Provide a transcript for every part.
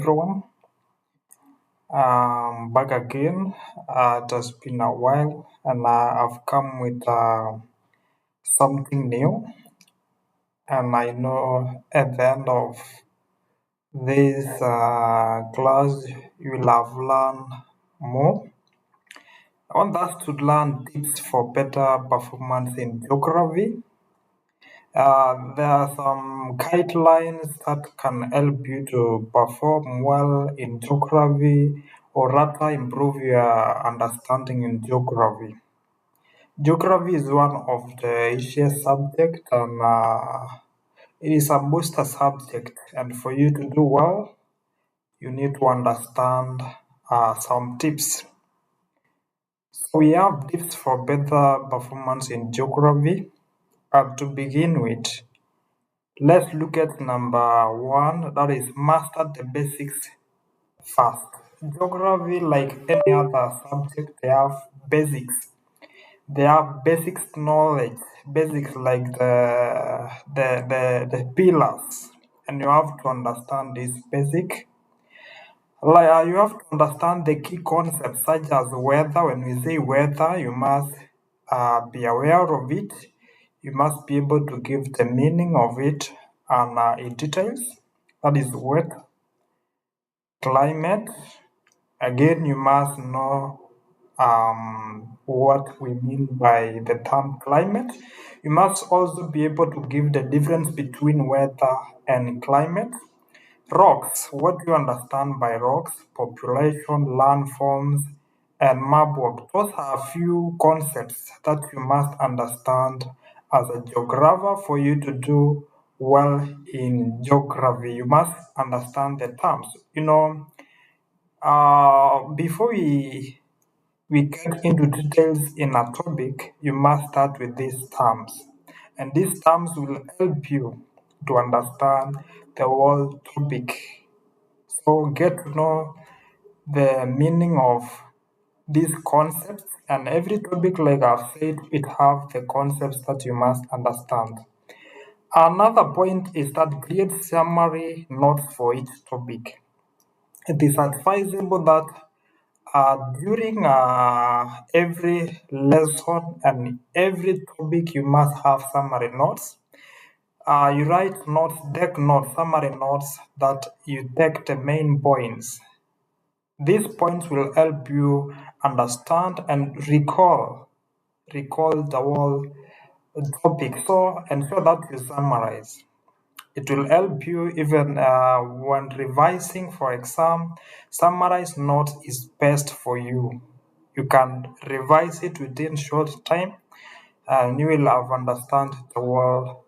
everyone. Back again. It has been a while, and I've come with something new. And I know at the end of this class, you will have learned more. I want us to learn tips for better performance in geography. There are some guidelines that can help you to perform well in geography or rather improve your understanding in geography. Geography is one of the easiest subjects and it is a booster subject. And for you to do well, you need to understand some tips. So we have tips for better performance in geography. To begin with, let's look at number one, that is master the basics first. Geography, like any other subject, they have basics. They have basics knowledge, basics like the pillars, and you have to understand this basic. Like you have to understand the key concepts such as weather. When we say weather, you must be aware of it. You must be able to give the meaning of it and in details. That is weather. Climate. Again, you must know what we mean by the term climate. You must also be able to give the difference between weather and climate. Rocks. What do you understand by rocks? Population, landforms, and map work. Those are a few concepts that you must understand as a geographer for you to do well in geography. You must understand the terms. Before we get into details in a topic, you must start with these terms. And these terms will help you to understand the whole topic. So get to know the meaning of these concepts, and every topic, like I've said, it have the concepts that you must understand. Another point is that create summary notes for each topic. It is advisable that during every lesson and every topic, you must have summary notes. You write notes, take notes, summary notes that you take the main points. These points will help you understand and recall the whole topic. So ensure that you summarize. It will help you even when revising for exam. Summarized notes is best for you. You can revise it within short time and you will have understand the whole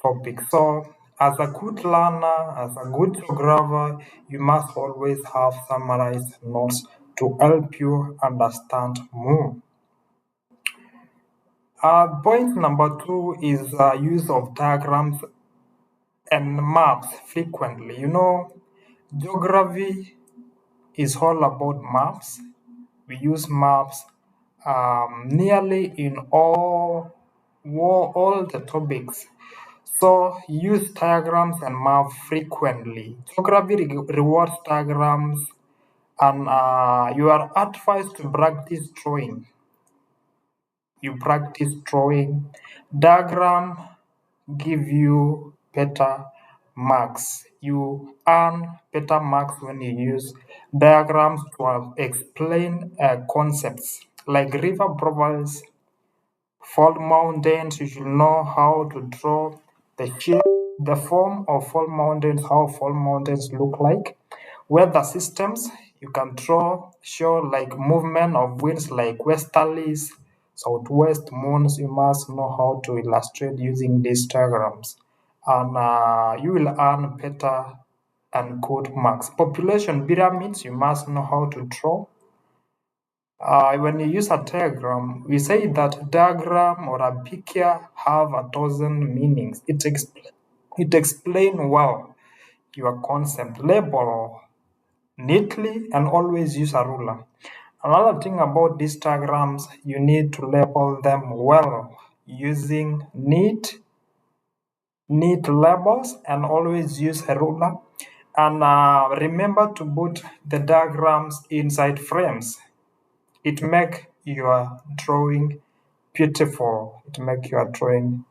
topic. So as a good learner, as a good geographer, you must always have summarized notes to help you understand more. Point number two is use of diagrams and maps frequently. Geography is all about maps. We use maps nearly in all the topics. So use diagrams and maps frequently. Geography rewards diagrams, and you are advised to practice drawing. You practice drawing. Diagram give you better marks. You earn better marks when you use diagrams to explain concepts like river profiles, fault mountains. You should know how to draw the shape, the form of fault mountains, how fault mountains look like. Weather systems, you can show like movement of winds like westerlies, southwest moons. You must know how to illustrate using these diagrams, and you will earn better and good marks. Population pyramids, you must know how to draw. When you use a diagram, we say that diagram or a picture have 1,000 meanings. It explains well your concept. Label neatly and always use a ruler. Another thing about these diagrams, you need to label them well using neat labels and always use a ruler. And remember to put the diagrams inside frames. It make your drawing beautiful. It make your drawing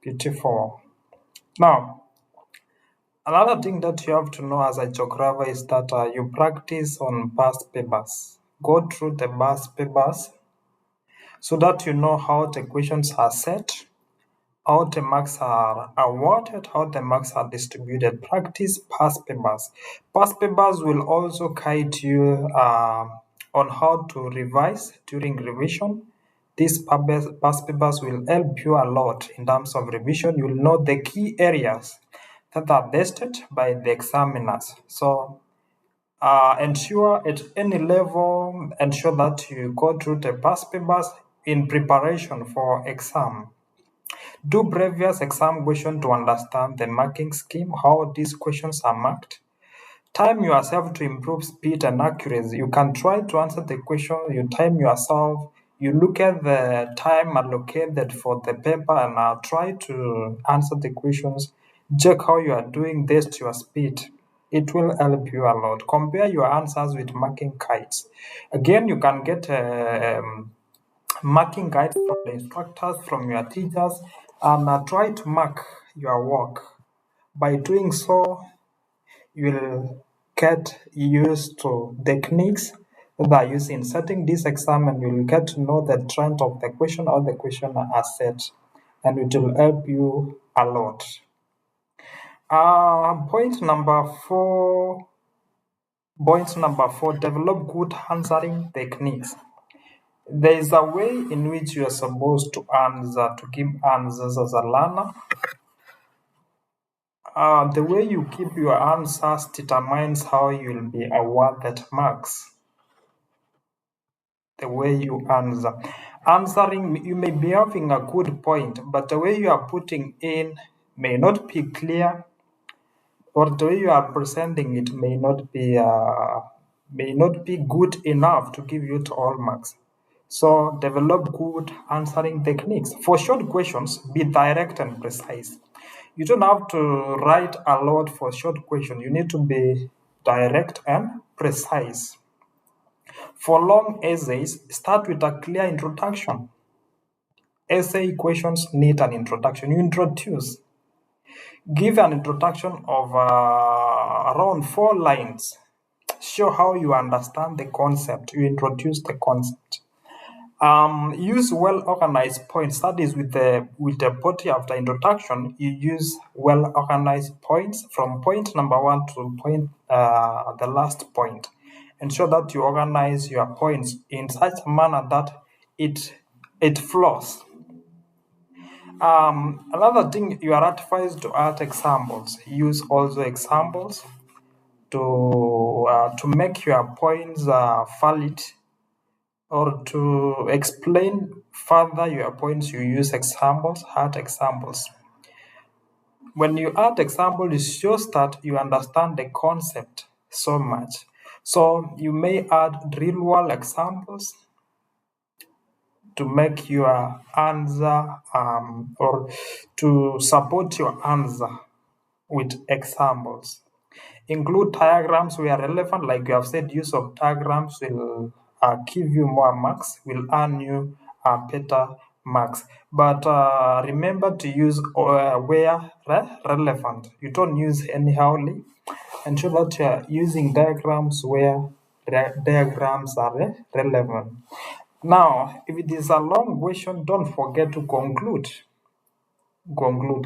beautiful. Now, another thing that you have to know as a geographer is that you practice on past papers. Go through the past papers so that you know how the questions are set, how the marks are awarded, how the marks are distributed. Practice past papers. Past papers will also guide you on how to revise during revision. These past papers will help you a lot in terms of revision. You will know the key areas that are tested by the examiners. So ensure at any level, ensure that you go through the past papers in preparation for exam. Do previous exam question to understand the marking scheme, how these questions are marked. Time yourself to improve speed and accuracy. You can try to answer the question, you time yourself, you look at the time allocated for the paper and try to answer the questions. Check how you are doing this to your speed. It will help you a lot. Compare your answers with marking guides. Again, you can get marking guides from the instructors, from your teachers, and try to mark your work. By doing so, you'll get used to techniques that are used in setting this exam, and you'll get to know the trend of the question or the question are set, and it will help you a lot. Point number four. Point number four, develop good answering techniques. There is a way in which you are supposed to answer, to give answers as a learner. The way you keep your answers determines how you'll be awarded marks. The way you answer. Answering, you may be having a good point, but the way you are putting in may not be clear, or the way you are presenting it may not be good enough to give you to all marks. So develop good answering techniques. For short questions, be direct and precise. You don't have to write a lot for short questions. You need to be direct and precise. For long essays, start with a clear introduction. Essay questions need an introduction. You introduce. Give an introduction of around 4 lines. Show how you understand the concept. You introduce the concept. Use well-organized points. That is, with the body after introduction, you use well-organized points from point number one to point the last point. Ensure that you organize your points in such a manner that it flows. Another thing, you are advised to add examples. Use also examples to make your points valid, or to explain further your points. You use examples, add examples. When you add examples, it shows that you understand the concept so much. So you may add real world examples to make your answer or to support your answer with examples. Include diagrams where relevant, like you have said, use of diagrams will give you more marks, will earn you better marks. But remember to use where relevant. You don't use anyhowly. Ensure that you are using diagrams where diagrams are relevant. Now, if it is a long question, don't forget to conclude.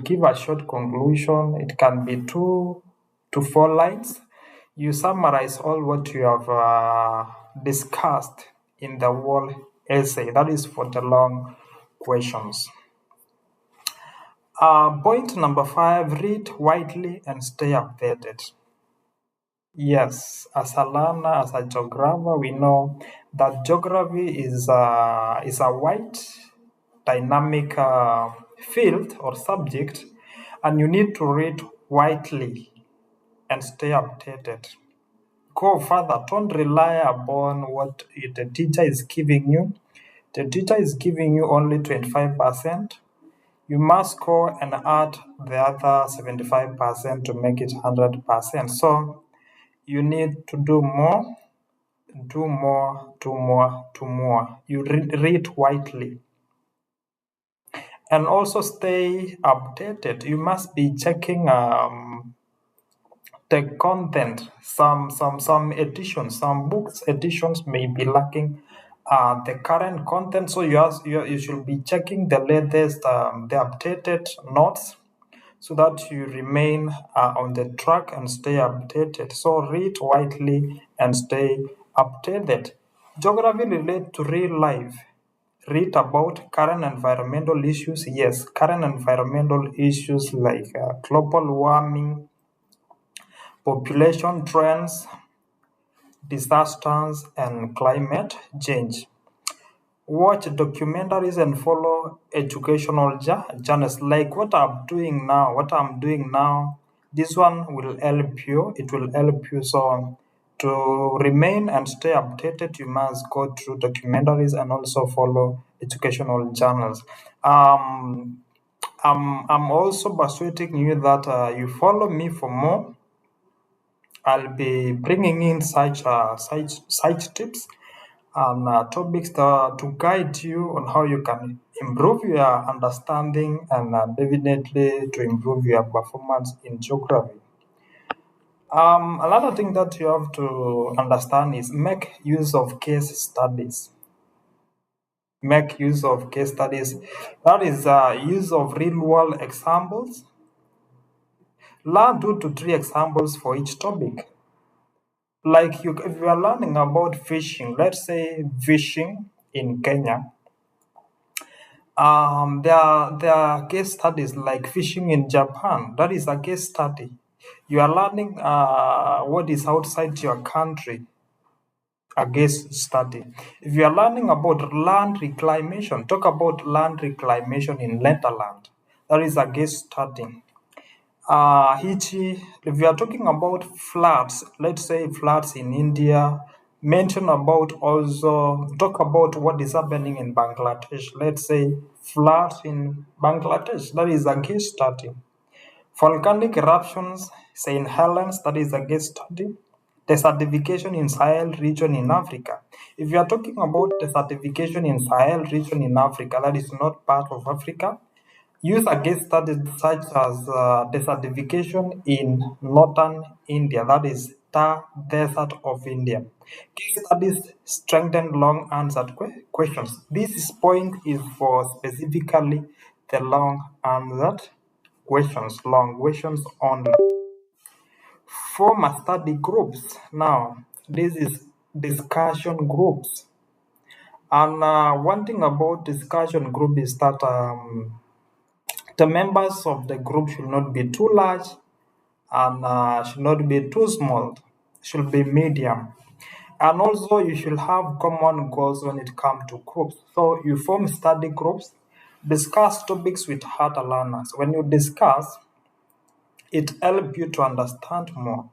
Give a short conclusion. It can be 2 to 4 lines. You summarize all what you have discussed in the whole essay. That is for the long questions. Point number 5, read widely and stay updated. Yes, as a learner, as a geographer, we know that geography is a wide, dynamic field or subject, and you need to read widely and stay updated. Go further. Don't rely upon what the teacher is giving you. The teacher is giving you only 25%. You must score and add the other 75% to make it 100%. So you need to do more, do more, do more, do more. You read widely and also stay updated. You must be checking the content. Some editions, some books editions may be lacking the current content, so you should be checking the latest, the updated notes, so that you remain on the track and stay updated. So read widely and stay updated. Geography relate to real life. Read about current environmental issues. Yes, current environmental issues like global warming, population trends, disasters, and climate change. Watch documentaries and follow educational journals like what I'm doing now. What I'm doing now, this one will help you. It will help you. So to remain and stay updated, you must go through documentaries and also follow educational journals. I'm also persuading you that you follow me for more. I'll be bringing in such tips and topics to guide you on how you can improve your understanding and definitely to improve your performance in geography. Another thing that you have to understand is make use of case studies. Make use of case studies. That is use of real world examples. Learn 2 to 3 examples for each topic. Like if you are learning about fishing, let's say fishing in Kenya, there are case studies like fishing in Japan. That is a case study. You are learning what is outside your country, a case study. If you are learning about land reclamation, talk about land reclamation in Netherlands. That is a case study. If we are talking about floods, let's say floods in India, mention about also talk about what is happening in Bangladesh. Let's say floods in Bangladesh, that is a case study. Volcanic eruptions, St. Helens, that is a case study. Desertification in Sahel region in Africa. If you are talking about desertification in Sahel region in Africa, that is not part of Africa. Use a case studies such as desertification in northern India, that is Thar Desert of India. Case studies strengthen long answered questions. This point is for specifically the long answered questions, long questions only. Form a study groups. Now, this is discussion groups. And one thing about discussion group is that the members of the group should not be too large and should not be too small, should be medium. And also you should have common goals when it comes to groups. So you form study groups, discuss topics with other learners. When you discuss, it helps you to understand more.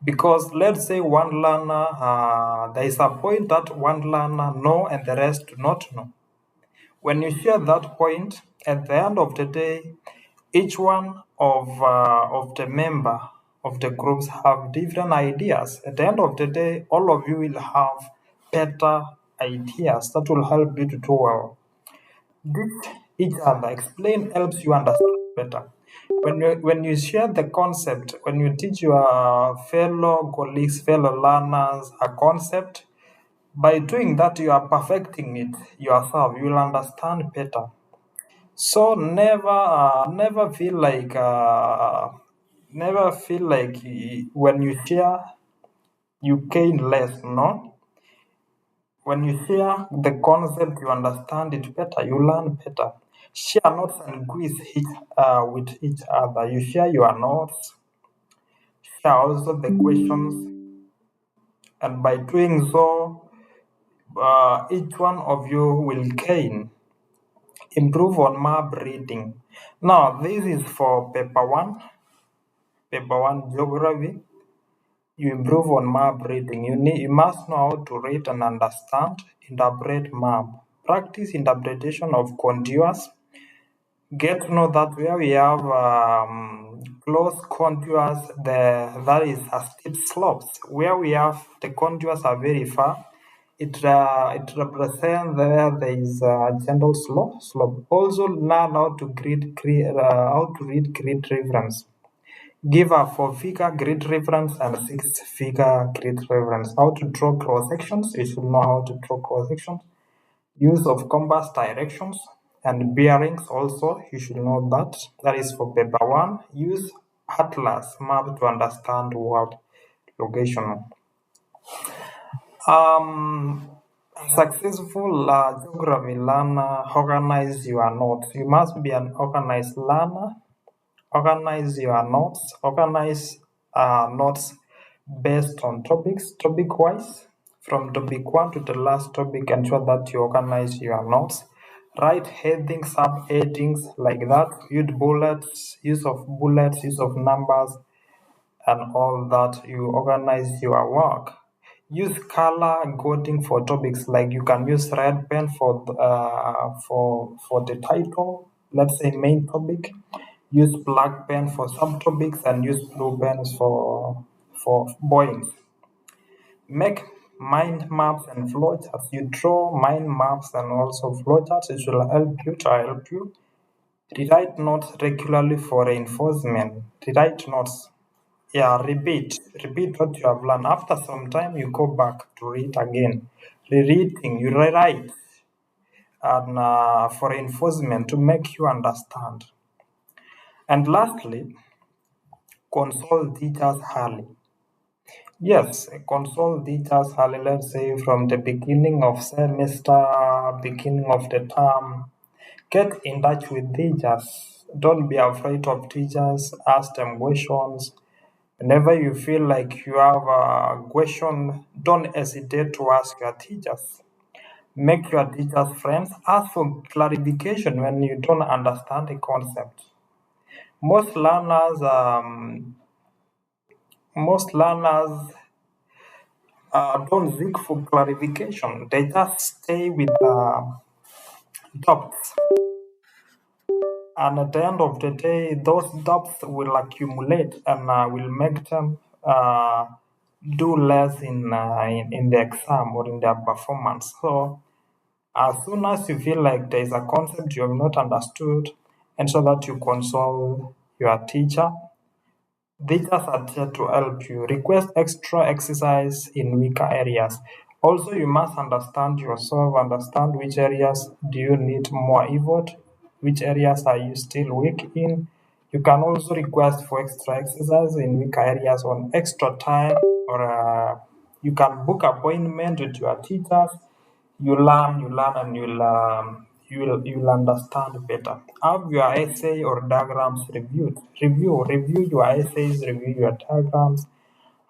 Because let's say one learner, there is a point that one learner know and the rest do not know. When you share that point, at the end of the day, each one of the member of the groups have different ideas. At the end of the day, all of you will have better ideas that will help you to do well. Teach each other. Explain helps you understand better. When you share the concept, when you teach your fellow colleagues, fellow learners a concept, by doing that you are perfecting it yourself. You will understand better. So never feel like when you share you gain less. No, when you share the concept, you understand it better. You learn better. Share notes and quiz with each other. You share your notes, share also the questions, and by doing so, each one of you will gain. Improve on map reading. Now, this is for paper one geography. You improve on map reading. You must know how to read and understand, interpret map. Practice interpretation of contours. Get to know that where we have close contours, that is a steep slopes. Where we have the contours are very far, it represents there is a gentle slope. Also learn how to read grid reference. Give a 4-figure grid reference and 6-figure grid reference. How to draw cross sections. You should know how to draw cross sections. Use of compass directions and bearings also, you should know that. That is for paper one. Use atlas map to understand world location. Um, Successful geography learner organize your notes. You must be an organized learner. Organize your notes. Organize notes based on topic wise. From topic one to the last topic, ensure that you organize your notes. Write headings, sub-headings like that. Use of numbers, and all that. You organize your work. Use color coding for topics, like you can use red pen for the title, let's say main topic. Use black pen for subtopics and use blue pens for points. Make mind maps and flowcharts. You draw mind maps and also flowcharts. It will help you. Rewrite notes regularly for reinforcement. Rewrite notes. Yeah, repeat what you have learned. After some time, you go back to read again. Rereading, you rewrite, and for reinforcement to make you understand. And lastly, consult teachers early. Yes, consult teachers early. Let's say from the beginning of semester, beginning of the term. Get in touch with teachers. Don't be afraid of teachers. Ask them questions. Whenever you feel like you have a question, don't hesitate to ask your teachers. Make your teachers friends. Ask for clarification when you don't understand a concept. Most learners, um, most learners don't seek for clarification. They just stay with doubts, and at the end of the day, those doubts will accumulate and will make them do less in the exam or in their performance. So as soon as you feel like there is a concept you have not understood, ensure that you consult your teacher. These are there to help you. Request extra exercise in weaker areas. Also, you must understand yourself, understand which areas do you need more effort, which areas are you still weak in. You can also request for extra exercise in weaker areas on extra time, or you can book appointment with your teachers. You learn, and you'll understand better. Have your essay or diagrams reviewed. Review your essays, review your diagrams.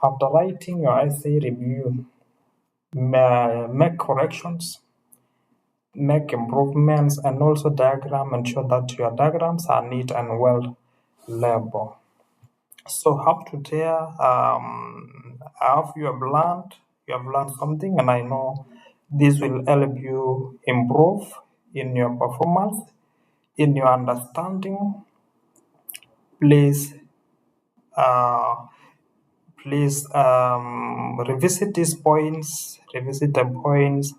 After writing your essay, review, make corrections, make improvements, and also ensure that your diagrams are neat and well labeled. So up to there, I hope you have learned something, and I know this will help you improve in your performance, in your understanding. Please, uh, please revisit these points, revisit the points,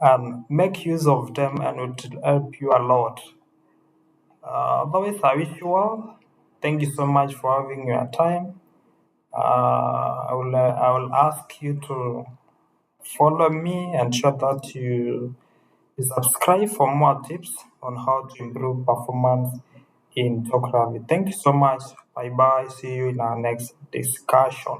and make use of them, and it will help you a lot. Otherwise, I wish you well. Thank you so much for having your time. I will ask you to follow me and ensure that you subscribe for more tips on how to improve performance in geography. Thank you so much. Bye bye. See you in our next discussion.